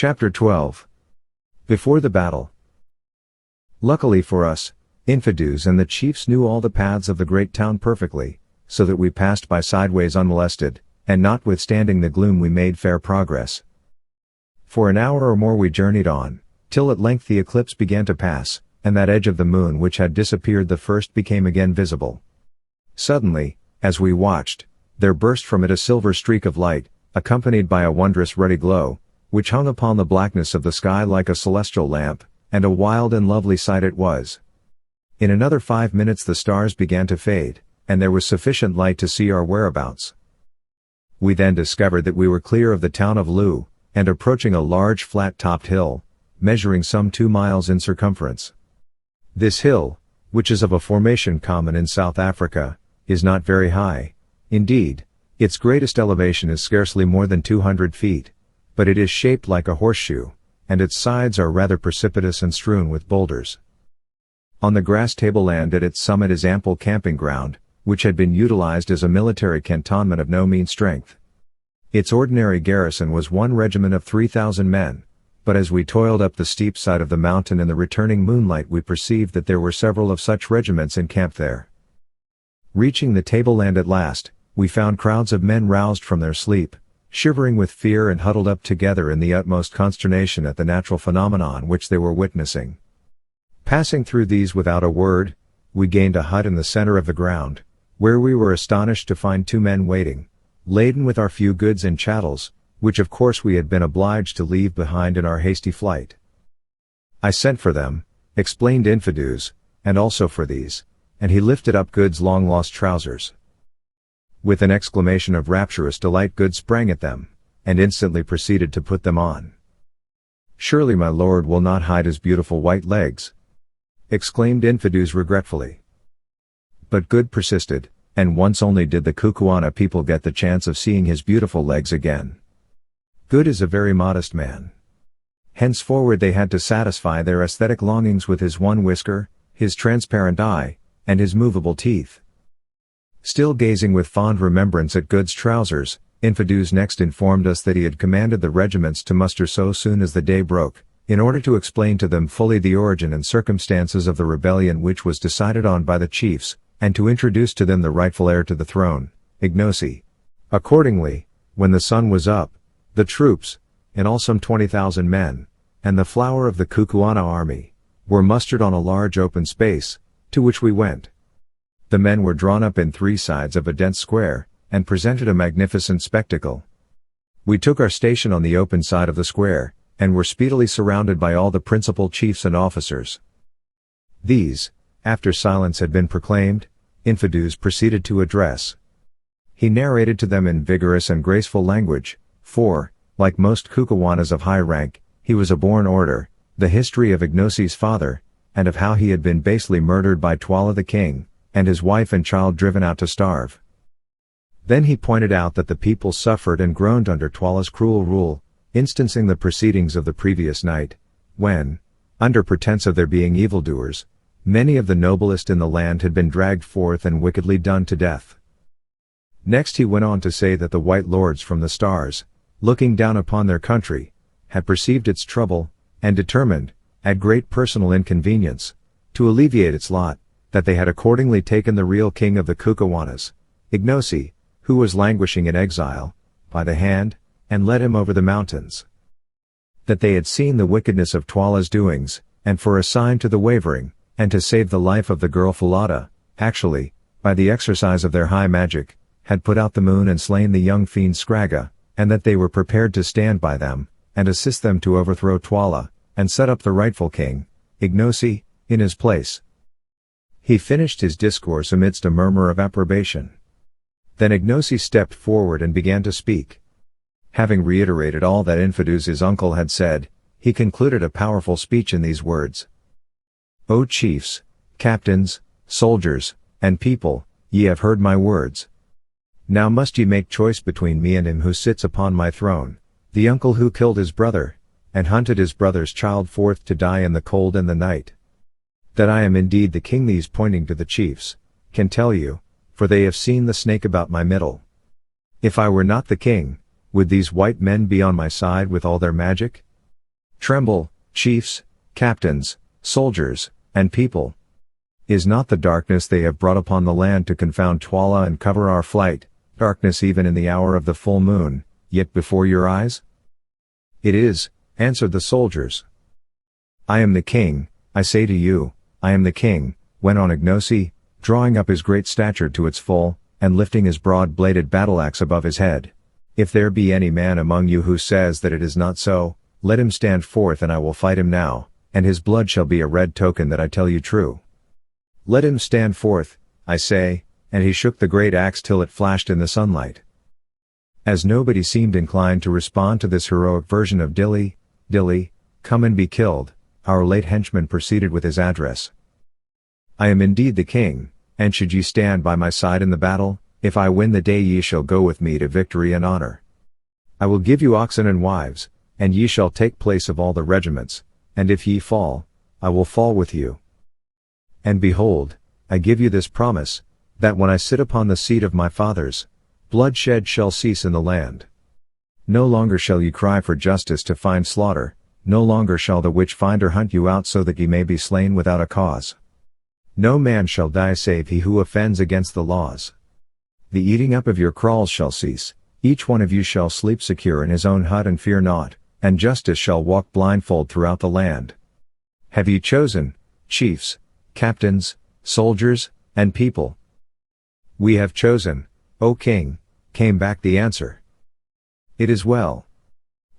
Chapter 12. Before the battle. Luckily for us, Infidus and the chiefs knew all the paths of the great town perfectly, so that we passed by sideways unmolested, and notwithstanding the gloom we made fair progress. For an hour or more we journeyed on, till at length the eclipse began to pass, and that edge of the moon which had disappeared the first became again visible. Suddenly, as we watched, there burst from it a silver streak of light, accompanied by a wondrous ruddy glow, which hung upon the blackness of the sky like a celestial lamp, and a wild and lovely sight it was. In another 5 minutes the stars began to fade, and there was sufficient light to see our whereabouts. We then discovered that we were clear of the town of Loo, and approaching a large flat-topped hill, measuring some 2 miles in circumference. This hill, which is of a formation common in South Africa, is not very high. Indeed, its greatest elevation is scarcely more than 200 feet, but it is shaped like a horseshoe, and its sides are rather precipitous and strewn with boulders. On the grass tableland at its summit is ample camping ground, which had been utilized as a military cantonment of no mean strength. Its ordinary garrison was one regiment of 3,000 men, but as we toiled up the steep side of the mountain in the returning moonlight we perceived that there were several of such regiments in camp there. Reaching the tableland at last, we found crowds of men roused from their sleep, shivering with fear and huddled up together in the utmost consternation at the natural phenomenon which they were witnessing. Passing through these without a word, we gained a hut in the center of the ground, where we were astonished to find 2 men waiting, laden with our few goods and chattels, which of course we had been obliged to leave behind in our hasty flight. I sent for them, explained Infidus, and also for these, and he lifted up Good's long-lost trousers. With an exclamation of rapturous delight Good sprang at them, and instantly proceeded to put them on. "Surely my lord will not hide his beautiful white legs," exclaimed Infidus regretfully. But Good persisted, and once only did the Kukuana people get the chance of seeing his beautiful legs again. Good is a very modest man. Henceforward they had to satisfy their aesthetic longings with his one whisker, his transparent eye, and his movable teeth. Still gazing with fond remembrance at Good's trousers, Infidus next informed us that he had commanded the regiments to muster so soon as the day broke, in order to explain to them fully the origin and circumstances of the rebellion which was decided on by the chiefs, and to introduce to them the rightful heir to the throne, Ignosi. Accordingly, when the sun was up, the troops, in all some 20,000 men, and the flower of the Kukuana army, were mustered on a large open space, to which we went. The men were drawn up in 3 sides of a dense square, and presented a magnificent spectacle. We took our station on the open side of the square, and were speedily surrounded by all the principal chiefs and officers. These, after silence had been proclaimed, Infidus proceeded to address. He narrated to them in vigorous and graceful language, for, like most Kukuanas of high rank, he was a born orator, the history of Ignosi's father, and of how he had been basely murdered by Twala the king, and his wife and child driven out to starve. Then he pointed out that the people suffered and groaned under Twala's cruel rule, instancing the proceedings of the previous night, when, under pretense of their being evildoers, many of the noblest in the land had been dragged forth and wickedly done to death. Next he went on to say that the white lords from the stars, looking down upon their country, had perceived its trouble, and determined, at great personal inconvenience, to alleviate its lot, that they had accordingly taken the real king of the Kukuanas, Ignosi, who was languishing in exile, by the hand, and led him over the mountains. That they had seen the wickedness of Twala's doings, and for a sign to the wavering, and to save the life of the girl Falada, actually, by the exercise of their high magic, had put out the moon and slain the young fiend Scragga, and that they were prepared to stand by them, and assist them to overthrow Twala, and set up the rightful king, Ignosi, in his place. He finished his discourse amidst a murmur of approbation. Then Ignosi stepped forward and began to speak. Having reiterated all that Infidus his uncle had said, he concluded a powerful speech in these words. "O chiefs, captains, soldiers, and people, ye have heard my words. Now must ye make choice between me and him who sits upon my throne, the uncle who killed his brother, and hunted his brother's child forth to die in the cold and the night. That I am indeed the king these pointing to the chiefs, can tell you, for they have seen the snake about my middle. If I were not the king, would these white men be on my side with all their magic? Tremble, chiefs, captains, soldiers, and people. Is not the darkness they have brought upon the land to confound Twala and cover our flight, darkness even in the hour of the full moon, yet before your eyes? It is, answered the soldiers. I am the king, I say to you, I am the king, went on Ignosi, drawing up his great stature to its full, and lifting his broad-bladed battle-axe above his head. If there be any man among you who says that it is not so, let him stand forth and I will fight him now, and his blood shall be a red token that I tell you true. Let him stand forth, I say, and he shook the great axe till it flashed in the sunlight. As nobody seemed inclined to respond to this heroic version of Dilly, Dilly, come and be killed, our late henchman proceeded with his address. I am indeed the king, and should ye stand by my side in the battle, if I win the day ye shall go with me to victory and honor. I will give you oxen and wives, and ye shall take place of all the regiments, and if ye fall, I will fall with you. And behold, I give you this promise, that when I sit upon the seat of my fathers, bloodshed shall cease in the land. No longer shall ye cry for justice to find slaughter, no longer shall the witch-finder hunt you out so that ye may be slain without a cause. No man shall die save he who offends against the laws. The eating up of your crawls shall cease, each one of you shall sleep secure in his own hut and fear naught, and justice shall walk blindfold throughout the land. Have ye chosen, chiefs, captains, soldiers, and people? We have chosen, O king, came back the answer. It is well.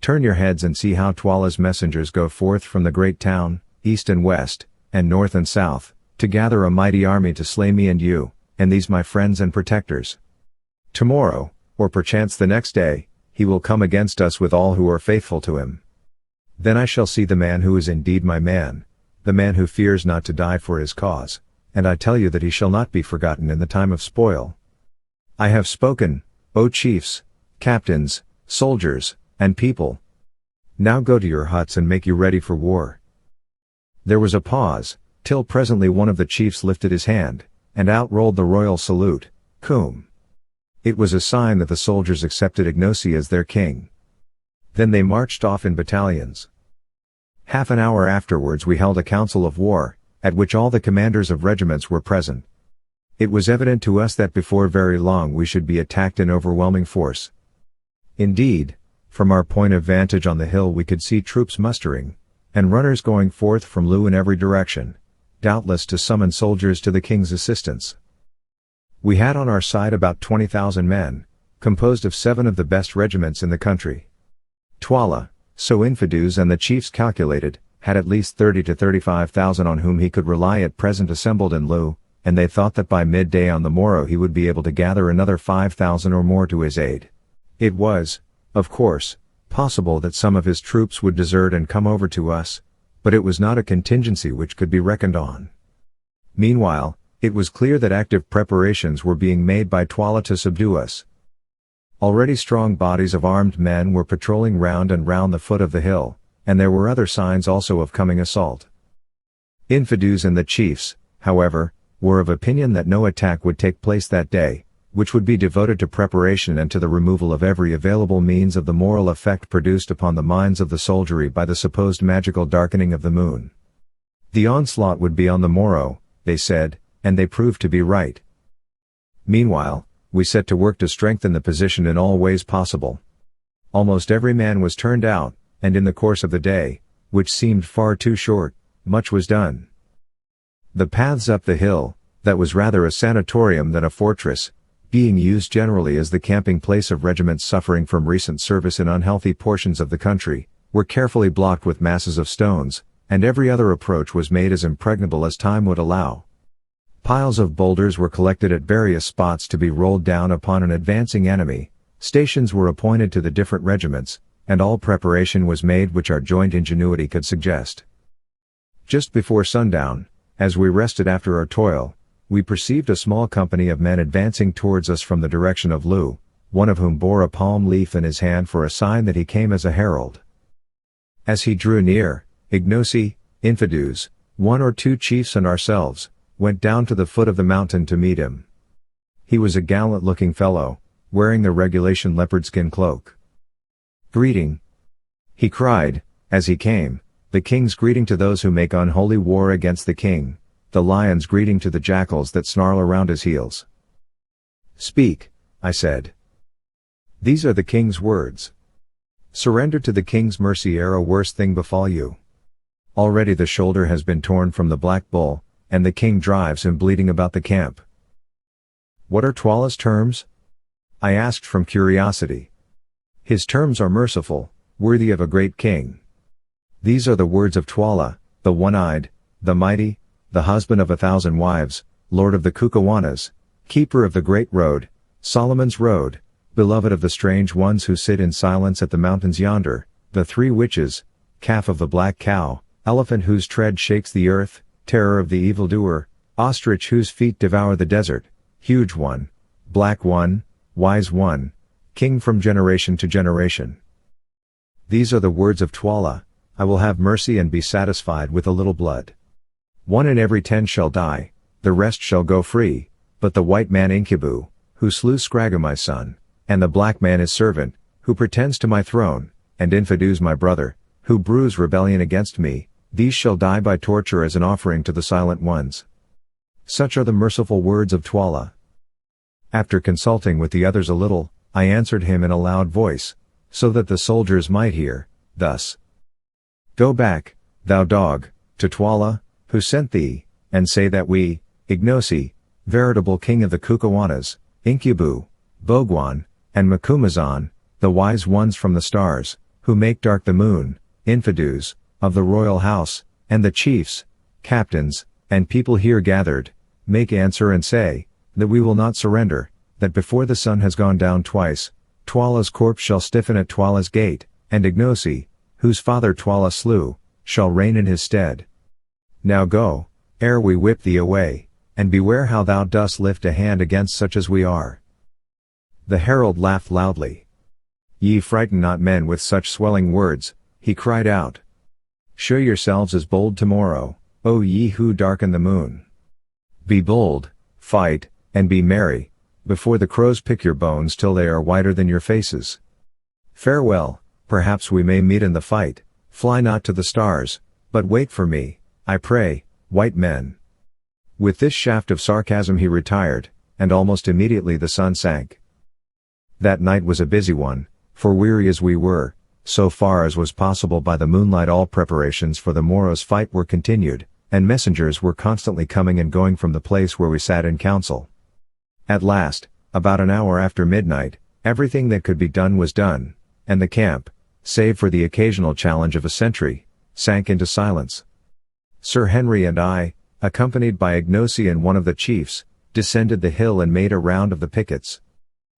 Turn your heads and see how Twala's messengers go forth from the great town, east and west, and north and south, to gather a mighty army to slay me and you, and these my friends and protectors. Tomorrow, or perchance the next day, he will come against us with all who are faithful to him. Then I shall see the man who is indeed my man, the man who fears not to die for his cause, and I tell you that he shall not be forgotten in the time of spoil. I have spoken, O chiefs, captains, soldiers, and people. Now go to your huts and make you ready for war. There was a pause, till presently one of the chiefs lifted his hand, and out rolled the royal salute, Cum. It was a sign that the soldiers accepted Ignosi as their king. Then they marched off in battalions. Half an hour afterwards we held a council of war, at which all the commanders of regiments were present. It was evident to us that before very long we should be attacked in overwhelming force. Indeed, from our point of vantage on the hill we could see troops mustering, and runners going forth from Loo in every direction, doubtless to summon soldiers to the king's assistance. We had on our side about 20,000 men, composed of 7 of the best regiments in the country. Twala, so Infidus and the chiefs calculated, had at least 30 to 35,000 on whom he could rely at present assembled in Loo, and they thought that by midday on the morrow he would be able to gather another 5,000 or more to his aid. It was, of course, possible that some of his troops would desert and come over to us, but it was not a contingency which could be reckoned on. Meanwhile, it was clear that active preparations were being made by Twala to subdue us. Already strong bodies of armed men were patrolling round and round the foot of the hill, and there were other signs also of coming assault. Infidus and the chiefs, however, were of opinion that no attack would take place that day, which would be devoted to preparation and to the removal of every available means of the moral effect produced upon the minds of the soldiery by the supposed magical darkening of the moon. The onslaught would be on the morrow, they said, and they proved to be right. Meanwhile, we set to work to strengthen the position in all ways possible. Almost every man was turned out, and in the course of the day, which seemed far too short, much was done. The paths up the hill, that was rather a sanatorium than a fortress, being used generally as the camping place of regiments suffering from recent service in unhealthy portions of the country, were carefully blocked with masses of stones, and every other approach was made as impregnable as time would allow. Piles of boulders were collected at various spots to be rolled down upon an advancing enemy, stations were appointed to the different regiments, and all preparation was made which our joint ingenuity could suggest. Just before sundown, as we rested after our toil, we perceived a small company of men advancing towards us from the direction of Loo, one of whom bore a palm leaf in his hand for a sign that he came as a herald. As he drew near, Ignosi, Infidus, 1 or 2 chiefs and ourselves, went down to the foot of the mountain to meet him. He was a gallant-looking fellow, wearing the regulation leopard skin cloak. "Greeting!" he cried, As he came, the king's greeting to those who make unholy war against the king, the lion's greeting to the jackals that snarl around his heels. Speak, I said. These are the king's words. Surrender to the king's mercy ere a worse thing befall you. Already the shoulder has been torn from the black bull, and the king drives him bleeding about the camp. What are Twala's terms? I asked from curiosity. His terms are merciful, worthy of a great king. These are the words of Twala, the one-eyed, the mighty, the husband of 1,000 wives, lord of the Kukuanas, keeper of the great road, Solomon's road, beloved of the strange ones who sit in silence at the mountains yonder, the 3 witches, calf of the black cow, elephant whose tread shakes the earth, terror of the evildoer, ostrich whose feet devour the desert, huge one, black one, wise one, king from generation to generation. These are the words of Twala, I will have mercy and be satisfied with a little blood. 1 in every 10 shall die, the rest shall go free, but the white man Incubu, who slew Scragga my son, and the black man his servant, who pretends to my throne, and Infidus my brother, who brews rebellion against me, these shall die by torture as an offering to the silent ones. Such are the merciful words of Twala. After consulting with the others a little, I answered him in a loud voice, so that the soldiers might hear, thus. Go back, thou dog, to Twala, who sent thee, and say that we, Ignosi, veritable king of the Kukuanas, Incubu, Bogwan, and Macumazan, the wise ones from the stars, who make dark the moon, Infidus, of the royal house, and the chiefs, captains, and people here gathered, make answer and say, that we will not surrender, that before the sun has gone down twice, Twala's corpse shall stiffen at Twala's gate, and Ignosi, whose father Twala slew, shall reign in his stead. Now go, ere we whip thee away, and beware how thou dost lift a hand against such as we are. The herald laughed loudly. Ye frighten not men with such swelling words, he cried out. Show yourselves as bold tomorrow, O ye who darken the moon. Be bold, fight, and be merry, before the crows pick your bones till they are whiter than your faces. Farewell, perhaps we may meet in the fight, fly not to the stars, but wait for me, I pray, white men. With this shaft of sarcasm he retired, and almost immediately the sun sank. That night was a busy one, for weary as we were, so far as was possible by the moonlight all preparations for the morrow's fight were continued, and messengers were constantly coming and going from the place where we sat in council. At last, about an hour after midnight, everything that could be done was done, and the camp, save for the occasional challenge of a sentry, sank into silence. Sir Henry and I, accompanied by Ignosi and one of the chiefs, descended the hill and made a round of the pickets.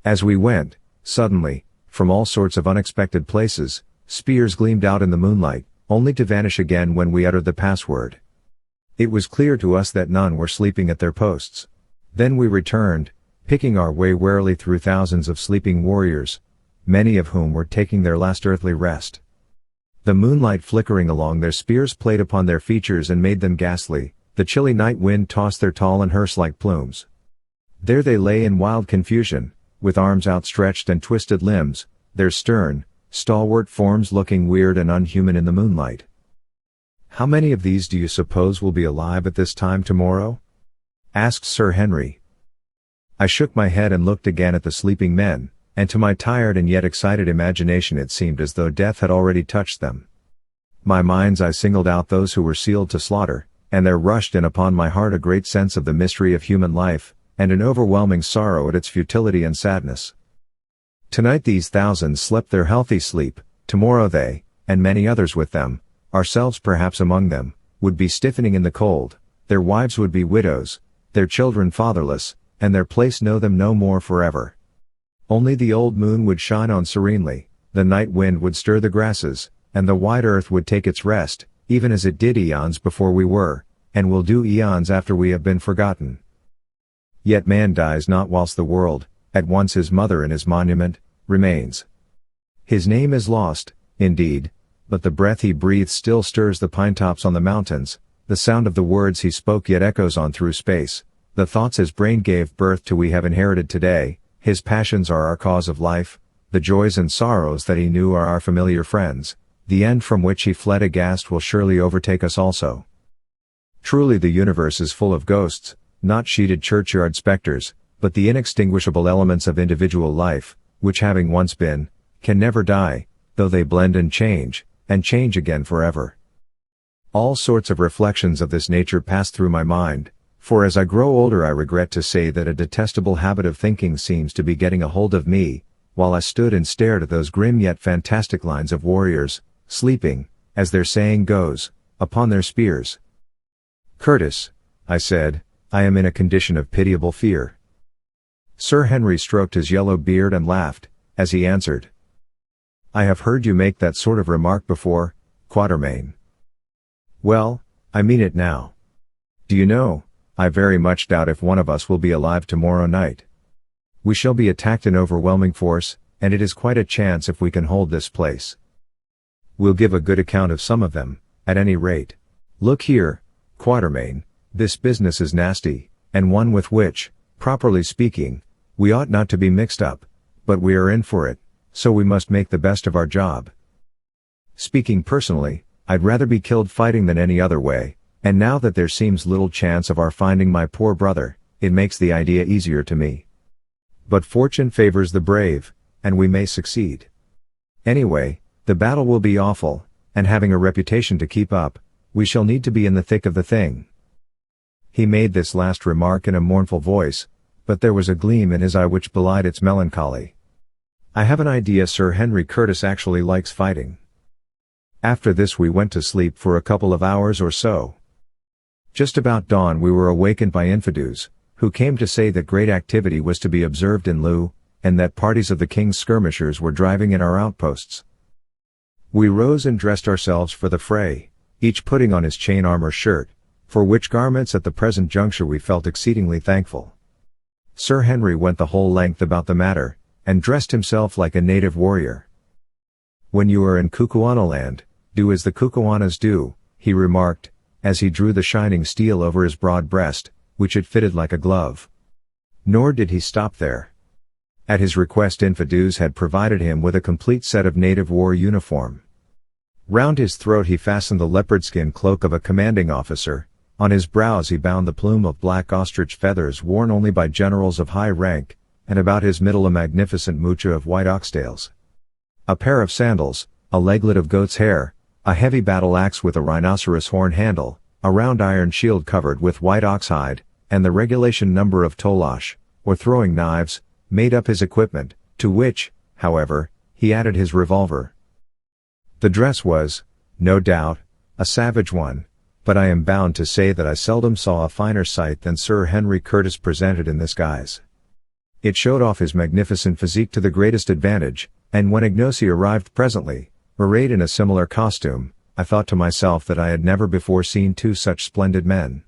As we went, suddenly, from all sorts of unexpected places, spears gleamed out in the moonlight, only to vanish again when we uttered the password. It was clear to us that none were sleeping at their posts. Then we returned, picking our way warily through thousands of sleeping warriors, many of whom were taking their last earthly rest. The moonlight flickering along their spears played upon their features and made them ghastly, the chilly night wind tossed their tall and hearse-like plumes. There they lay in wild confusion, with arms outstretched and twisted limbs, their stern, stalwart forms looking weird and unhuman in the moonlight. How many of these do you suppose will be alive at this time tomorrow? Asked Sir Henry. I shook my head and looked again at the sleeping men, and to my tired and yet excited imagination it seemed as though death had already touched them. My mind's eye singled out those who were sealed to slaughter, and there rushed in upon my heart a great sense of the mystery of human life, and an overwhelming sorrow at its futility and sadness. Tonight these thousands slept their healthy sleep, tomorrow they, and many others with them, ourselves perhaps among them, would be stiffening in the cold, their wives would be widows, their children fatherless, and their place know them no more forever. Only the old moon would shine on serenely, the night wind would stir the grasses, and the wide earth would take its rest, even as it did eons before we were, and will do eons after we have been forgotten. Yet man dies not whilst the world, at once his mother and his monument, remains. His name is lost, indeed, but the breath he breathes still stirs the pine tops on the mountains, the sound of the words he spoke yet echoes on through space, the thoughts his brain gave birth to we have inherited today, his passions are our cause of life, the joys and sorrows that he knew are our familiar friends, the end from which he fled aghast will surely overtake us also. Truly the universe is full of ghosts, not sheeted churchyard specters, but the inextinguishable elements of individual life, which having once been, can never die, though they blend and change again forever. All sorts of reflections of this nature pass through my mind, for as I grow older I regret to say that a detestable habit of thinking seems to be getting a hold of me, while I stood and stared at those grim yet fantastic lines of warriors, sleeping, as their saying goes, upon their spears. "Curtis," I said, "I am in a condition of pitiable fear." Sir Henry stroked his yellow beard and laughed, as he answered, "I have heard you make that sort of remark before, Quatermain. Well, I mean it now. Do you know, I very much doubt if one of us will be alive tomorrow night. We shall be attacked in overwhelming force, and it is quite a chance if we can hold this place. We'll give a good account of some of them, at any rate. Look here, Quatermain, this business is nasty, and one with which, properly speaking, we ought not to be mixed up, but we are in for it, so we must make the best of our job. Speaking personally, I'd rather be killed fighting than any other way, and now that there seems little chance of our finding my poor brother, it makes the idea easier to me. But fortune favors the brave, and we may succeed. Anyway, the battle will be awful, and having a reputation to keep up, we shall need to be in the thick of the thing." He made this last remark in a mournful voice, but there was a gleam in his eye which belied its melancholy. I have an idea Sir Henry Curtis actually likes fighting. After this we went to sleep for a couple of hours or so. Just about dawn we were awakened by Infidus, who came to say that great activity was to be observed in Loo, and that parties of the king's skirmishers were driving in our outposts. We rose and dressed ourselves for the fray, each putting on his chain armor shirt, for which garments at the present juncture we felt exceedingly thankful. Sir Henry went the whole length about the matter, and dressed himself like a native warrior. "When you are in Kukuana land, do as the Kukuanas do," he remarked, as he drew the shining steel over his broad breast, which it fitted like a glove. Nor did he stop there. At his request Infidus had provided him with a complete set of native war uniform. Round his throat he fastened the leopard skin cloak of a commanding officer, on his brows he bound the plume of black ostrich feathers worn only by generals of high rank, and about his middle a magnificent mucha of white oxtails. A pair of sandals, a leglet of goat's hair, a heavy battle axe with a rhinoceros horn handle, a round iron shield covered with white oxhide, and the regulation number of tolash, or throwing knives, made up his equipment, to which, however, he added his revolver. The dress was, no doubt, a savage one, but I am bound to say that I seldom saw a finer sight than Sir Henry Curtis presented in this guise. It showed off his magnificent physique to the greatest advantage, and when Ignosi arrived presently, arrayed in a similar costume, I thought to myself that I had never before seen two such splendid men.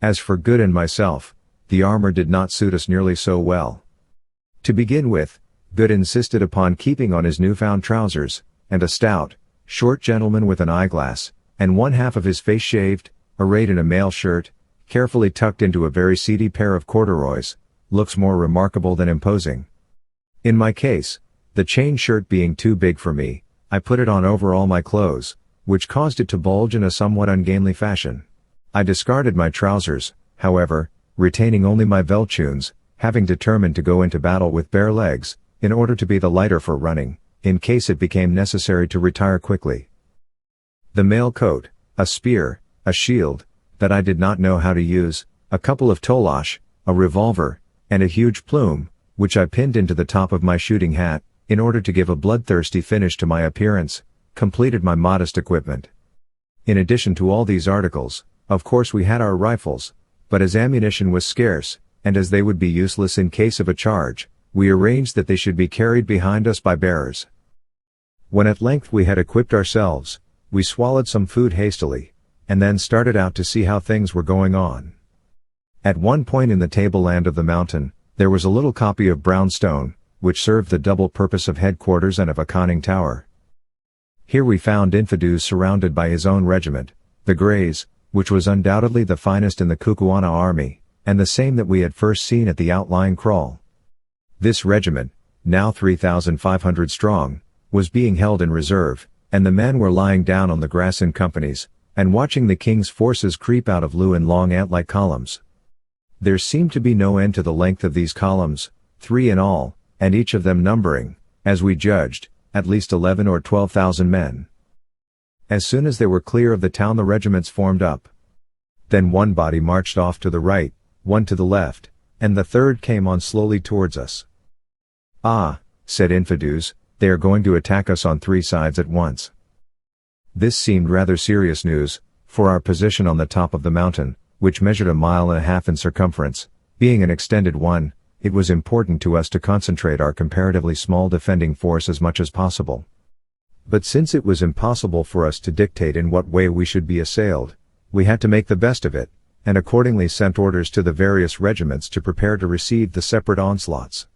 As for Good and myself, the armor did not suit us nearly so well. To begin with, Good insisted upon keeping on his newfound trousers, and a stout, short gentleman with an eyeglass, and one half of his face shaved, arrayed in a mail shirt, carefully tucked into a very seedy pair of corduroys, looks more remarkable than imposing. In my case, the chain shirt being too big for me, I put it on over all my clothes, which caused it to bulge in a somewhat ungainly fashion. I discarded my trousers, however, retaining only my veltunes, having determined to go into battle with bare legs, in order to be the lighter for running, in case it became necessary to retire quickly. The mail coat, a spear, a shield, that I did not know how to use, a couple of tolash, a revolver, and a huge plume, which I pinned into the top of my shooting hat, in order to give a bloodthirsty finish to my appearance, completed my modest equipment. In addition to all these articles, of course we had our rifles, but as ammunition was scarce, and as they would be useless in case of a charge, we arranged that they should be carried behind us by bearers. When at length we had equipped ourselves, we swallowed some food hastily, and then started out to see how things were going on. At one point in the tableland of the mountain, there was a little copy of brownstone, which served the double purpose of headquarters and of a conning tower. Here we found Infidus surrounded by his own regiment, the Greys, which was undoubtedly the finest in the Kukuana army, and the same that we had first seen at the outlying kraal. This regiment, now 3,500 strong, was being held in reserve, and the men were lying down on the grass in companies, and watching the king's forces creep out of Loo in long ant-like columns. There seemed to be no end to the length of these columns, 3 in all, and each of them numbering, as we judged, at least 11 or 12,000 men. As soon as they were clear of the town the regiments formed up. Then one body marched off to the right, one to the left, and the third came on slowly towards us. "Ah," said Infidus, "they are going to attack us on 3 sides at once." This seemed rather serious news, for our position on the top of the mountain, which measured 1.5 miles in circumference, being an extended one, it was important to us to concentrate our comparatively small defending force as much as possible. But since it was impossible for us to dictate in what way we should be assailed, we had to make the best of it, and accordingly sent orders to the various regiments to prepare to receive the separate onslaughts.